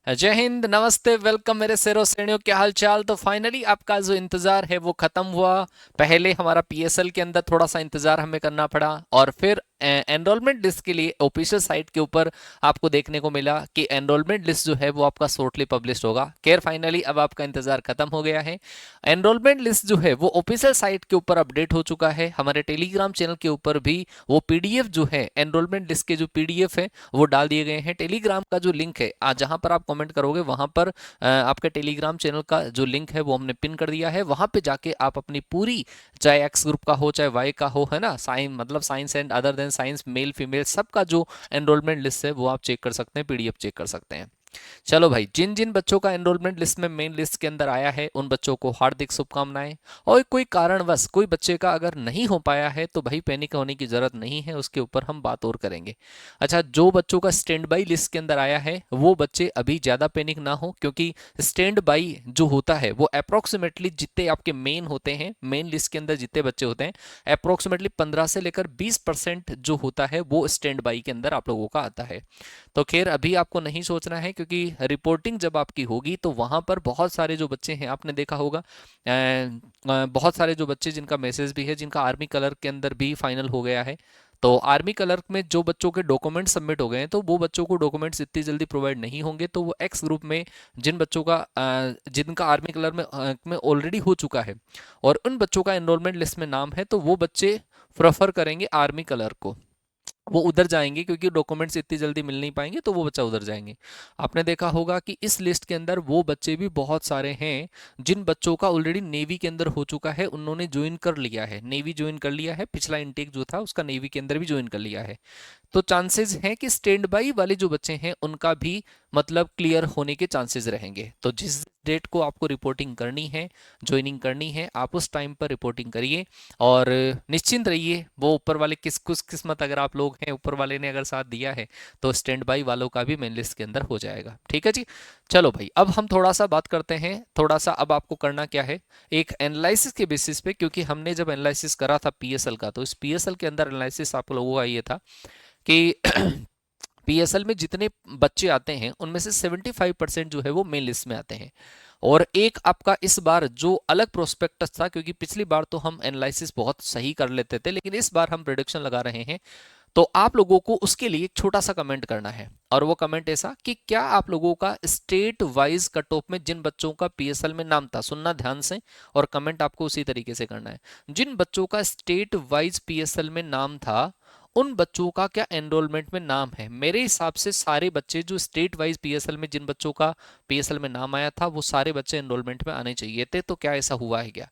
जय हिंद, नमस्ते, वेलकम मेरे शेरों श्रेणियों, क्या हाल चाल। तो फाइनली आपका जो इंतजार है वो खत्म हुआ। पहले हमारा पीएसएल के अंदर थोड़ा सा इंतजार हमें करना पड़ा और फिर एनरोलमेंट लिस्ट के लिए ऑफिशियल साइट के ऊपर आपको देखने को मिला कि एनरोलमेंट लिस्ट जो है वो आपका शॉर्टली पब्लिश होगा। खैर फाइनली अब आपका इंतजार खत्म हो गया है। एनरोलमेंट लिस्ट जो है वो ऑफिशियल साइट के ऊपर अपडेट हो चुका है। हमारे टेलीग्राम चैनल के ऊपर भी वो पीडीएफ जो है एनरोलमेंट लिस्ट के जो पीडीएफ है वो डाल दिए गए हैं। टेलीग्राम का जो लिंक है जहां पर आप कमेंट करोगे वहां पर आपके टेलीग्राम चैनल का जो लिंक है वो हमने पिन कर दिया है। वहां पे जाके आप अपनी पूरी, चाहे एक्स ग्रुप का हो चाहे वाई का हो, है ना, साइंस मतलब science and other than science, male female सबका जो एनरोलमेंट लिस्ट है वो आप चेक कर सकते हैं, पीडीएफ चेक कर सकते हैं। चलो भाई, जिन जिन बच्चों का एनरोलमेंट लिस्ट में मेन लिस्ट के अंदर आया है उन बच्चों को हार्दिक शुभकामनाएं। और कोई कारणवश कोई बच्चे का अगर नहीं हो पाया है तो भाई पैनिक होने की जरूरत नहीं है, उसके ऊपर हम बात और करेंगे। अच्छा, जो बच्चों का स्टैंड बाई लिस्ट के अंदर आया है वो बच्चे अभी ज्यादा पैनिक ना हो, क्योंकि स्टैंड बाई जो होता है वो अप्रोक्सीमेटली जितने आपके मेन होते हैं, मेन लिस्ट के अंदर जितने बच्चे होते हैं अप्रोक्सीमेटली 15 से लेकर 20% जो होता है वो स्टैंड बाई के अंदर आप लोगों का आता है। तो खैर अभी आपको नहीं सोचना है, क्योंकि रिपोर्टिंग जब आपकी होगी तो वहां पर बहुत सारे जो बच्चे हैं, आपने देखा होगा बहुत सारे जो बच्चे जिनका मैसेज भी है, जिनका आर्मी कलर के अंदर भी फाइनल हो गया है। तो आर्मी कलर में जो बच्चों के डॉक्यूमेंट सबमिट हो गए हैं तो वो बच्चों को डॉक्यूमेंट्स इतनी जल्दी प्रोवाइड नहीं होंगे, तो वो एक्स ग्रुप में जिन बच्चों का जिनका आर्मी कलर में ऑलरेडी हो चुका है और उन बच्चों का एनरोलमेंट लिस्ट में नाम है, तो वो बच्चे प्रेफर करेंगे आर्मी कलर को, वो उधर जाएंगे, क्योंकि डॉक्यूमेंट्स इतनी जल्दी मिल नहीं पाएंगे तो वो बच्चा उधर जाएंगे। आपने देखा होगा कि इस लिस्ट के अंदर वो बच्चे भी बहुत सारे हैं जिन बच्चों का ऑलरेडी नेवी के अंदर हो चुका है, उन्होंने ज्वाइन कर लिया है, नेवी ज्वाइन कर लिया है, पिछला इनटेक जो था उसका नेवी के अंदर भी ज्वाइन कर लिया है। तो चांसेस हैं कि स्टैंड बाई वाले जो बच्चे हैं उनका भी मतलब क्लियर होने के चांसेस रहेंगे। तो जिस डेट को आपको रिपोर्टिंग करनी है, ज्वाइनिंग करनी है, आप उस टाइम पर रिपोर्टिंग करिए और निश्चिंत रहिए। वो ऊपर वाले किस कुछ किस्मत, अगर आप लोग हैं ऊपर वाले ने अगर साथ दिया है तो स्टैंड बाई वालों का भी मेन लिस्ट के अंदर हो जाएगा। ठीक है जी। चलो भाई, अब हम थोड़ा सा बात करते हैं, थोड़ा सा अब आपको करना क्या है, एक एनालिसिस के बेसिस पे, क्योंकि हमने जब एनालिसिस करा था पीएसएल का तो इस पीएसएल के अंदर एनालिसिस आप लोगों का ये था कि पीएसएल में जितने बच्चे आते हैं उनमें से 75% जो है वो मेन लिस्ट में आते हैं। और एक आपका इस बार जो अलग प्रोस्पेक्टस था, क्योंकि पिछली बार तो हम एनालिसिस बहुत सही कर लेते थे लेकिन इस बार हम प्रिडिक्शन लगा रहे हैं, तो आप लोगों को उसके लिए एक छोटा सा कमेंट करना है। और वो कमेंट ऐसा कि क्या आप लोगों का स्टेट वाइज कट ऑफ में जिन बच्चों का पीएसएल में नाम था, सुनना ध्यान से, और कमेंट आपको उसी तरीके से करना है, जिन बच्चों का स्टेट वाइज पीएसएल में नाम था उन बच्चों का क्या एनरोलमेंट में नाम है। मेरे हिसाब से सारे बच्चे जो स्टेट वाइज पीएसएल में जिन बच्चों का पीएसएल में नाम आया था वो सारे बच्चे एनरोलमेंट में आने चाहिए थे। तो क्या ऐसा हुआ है क्या?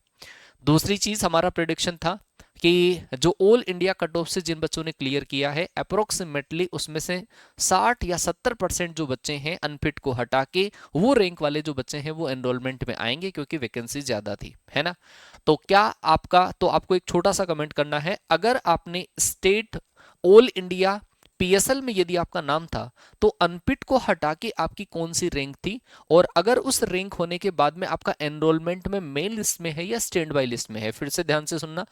दूसरी चीज, हमारा प्रिडिक्शन था कि जो ऑल इंडिया कट ऑफ से जिन बच्चों ने क्लियर किया है अप्रोक्सीमेटली उसमें से 60 या 70% जो बच्चे हैं अनफिट को हटा के वो रैंक वाले जो बच्चे हैं वो एनरोलमेंट में आएंगे, क्योंकि वैकेंसी ज्यादा थी, है ना। तो क्या आपका, तो आपको एक छोटा सा कमेंट करना है, अगर आपने स्टेट ऑल इंडिया पीएसएल में यदि आपका नाम था तो अनपिट को हटा के आपकी कौन सी रैंक थी, और अगर उस रैंक होने के बाद में आपका एनरोलमेंट में मेन लिस्ट में है या स्टैंड बाई लिस्ट में है। फिर से ध्यान से सुनना,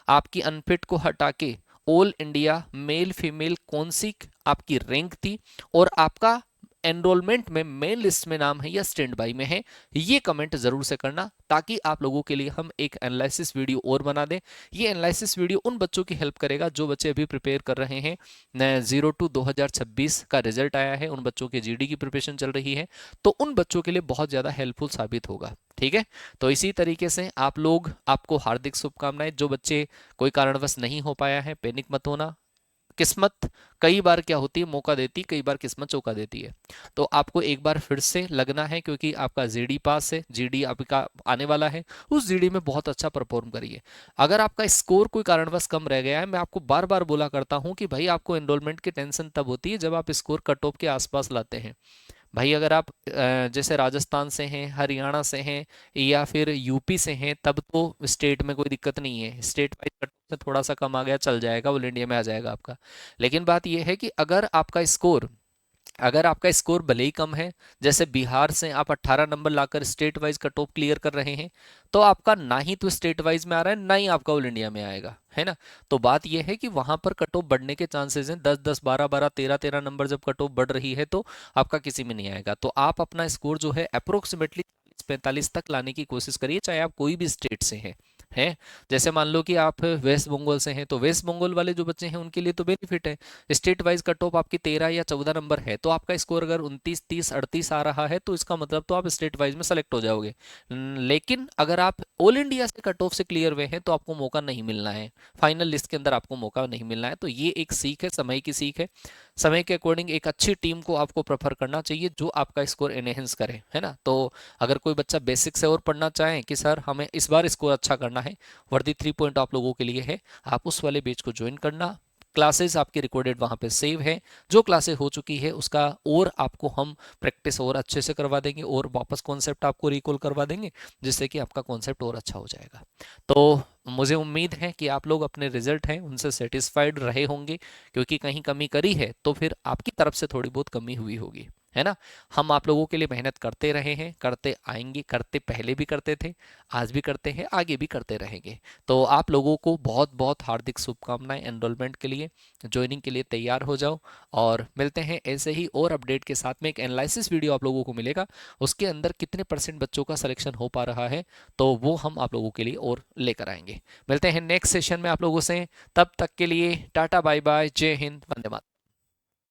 आपकी अनफिट को हटा के ऑल इंडिया मेल फीमेल कौन सी आपकी रैंक थी, और आपका एनरोलमेंट में मेन लिस्ट में नाम है या स्टैंड बाई में है, ये कमेंट जरूर से करना, ताकि आप लोगों के लिए हम एक एनालिसिस वीडियो और बना दें। ये एनालिसिस वीडियो उन बच्चों की हेल्प करेगा जो बच्चे अभी प्रिपेयर कर रहे हैं, 02 2026 का रिजल्ट आया है, उन बच्चों के जीडी की प्रिपरेशन चल रही है, तो उन बच्चों के लिए बहुत ज्यादा हेल्पफुल साबित होगा। ठीक है। तो इसी तरीके से आप लोग, आपको हार्दिक शुभकामनाएं। जो बच्चे कोई कारणवश नहीं हो पाया है, पैनिक मत होना। किस्मत कई बार क्या होती है, मौका देती, कई बार किस्मत चौका देती है। तो आपको एक बार फिर से लगना है, क्योंकि आपका जीडी पास है, जीडी आपका आने वाला है, उस जीडी में बहुत अच्छा परफॉर्म करिए। अगर आपका स्कोर कोई कारणवश कम रह गया है, मैं आपको बार बार बोला करता हूं कि भाई आपको एनरोलमेंट की टेंशन तब होती है जब आप स्कोर कट ऑफ के आसपास लाते हैं। भाई अगर आप जैसे राजस्थान से हैं, हरियाणा से हैं या फिर यूपी से हैं, तब तो स्टेट में कोई दिक्कत नहीं है, स्टेट वाइज कट से थोड़ा सा कम आ गया चल जाएगा, ऑल इंडिया में आ जाएगा आपका। लेकिन बात यह है कि अगर आपका स्कोर अगर आपका स्कोर भले ही कम है, जैसे बिहार से आप 18 नंबर लाकर state wise cut off clear कर रहे हैं, तो आपका ना ही तो स्टेट वाइज में आ रहा है, ना ही आपका ऑल इंडिया में आएगा, है ना। तो बात यह है कि वहां पर कट ऑफ बढ़ने के चांसेस हैं, 10-10, 12-12, 13-13 नंबर जब कट ऑफ बढ़ रही है तो आपका किसी में नहीं आएगा। तो आप अपना स्कोर जो है अप्रोक्सीमेटली 45 तक लाने की कोशिश करिए, चाहे आप कोई भी स्टेट से हैं। जैसे मान लो कि आप वेस्ट बंगाल से हैं, तो वेस्ट बंगाल वाले जो बच्चे हैं उनके लिए तो बेनिफिट है, स्टेट वाइज कट ऑफ आपकी 13 या 14 नंबर है, तो आपका स्कोर अगर 29, 30, 38 आ रहा है तो इसका मतलब तो आप स्टेट वाइज में सेलेक्ट हो जाओगे। लेकिन अगर आप ऑल इंडिया से कट ऑफ से क्लियर हुए हैं तो आपको मौका नहीं मिलना है, फाइनल लिस्ट के अंदर आपको मौका नहीं मिलना है। तो ये एक सीख है, समय की सीख है। समय के अकॉर्डिंग एक अच्छी टीम को आपको प्रेफर करना चाहिए जो आपका स्कोर एनहेंस करे, है ना। तो अगर कोई बच्चा बेसिक से और पढ़ना चाहे कि सर हमें इस बार स्कोर अच्छा करना है, वर्दी 3 पॉइंट आप लोगों के लिए है, आप उस वाले बैच को ज्वाइन करना। क्लासेस आपकी रिकॉर्डेड वहाँ पे सेव है, जो क्लासेस हो चुकी है उसका और आपको हम प्रैक्टिस और अच्छे से करवा देंगे और वापस कॉन्सेप्ट आपको रिकॉल करवा देंगे, जिससे कि आपका कॉन्सेप्ट और अच्छा हो जाएगा। तो मुझे उम्मीद है कि आप लोग अपने रिजल्ट हैं उनसे सेटिस्फाइड रहे होंगे, क्योंकि कहीं कमी करी है तो फिर आपकी तरफ से थोड़ी बहुत कमी हुई होगी, है ना। हम आप लोगों के लिए मेहनत करते रहे हैं, करते आएंगे, करते पहले भी करते थे, आज भी करते हैं, आगे भी करते रहेंगे। तो आप लोगों को बहुत बहुत हार्दिक शुभकामनाएं एनरोलमेंट के लिए, ज्वाइनिंग के लिए तैयार हो जाओ। और मिलते हैं ऐसे ही और अपडेट के साथ में। एक एनालिसिस वीडियो आप लोगों को मिलेगा, उसके अंदर कितने परसेंट बच्चों का सिलेक्शन हो पा रहा है, तो वो हम आप लोगों के लिए और लेकर आएंगे। मिलते हैं नेक्स्ट सेशन में आप लोगों से, तब तक के लिए टाटा बाय बाय, जय हिंद, वंदे मातरम।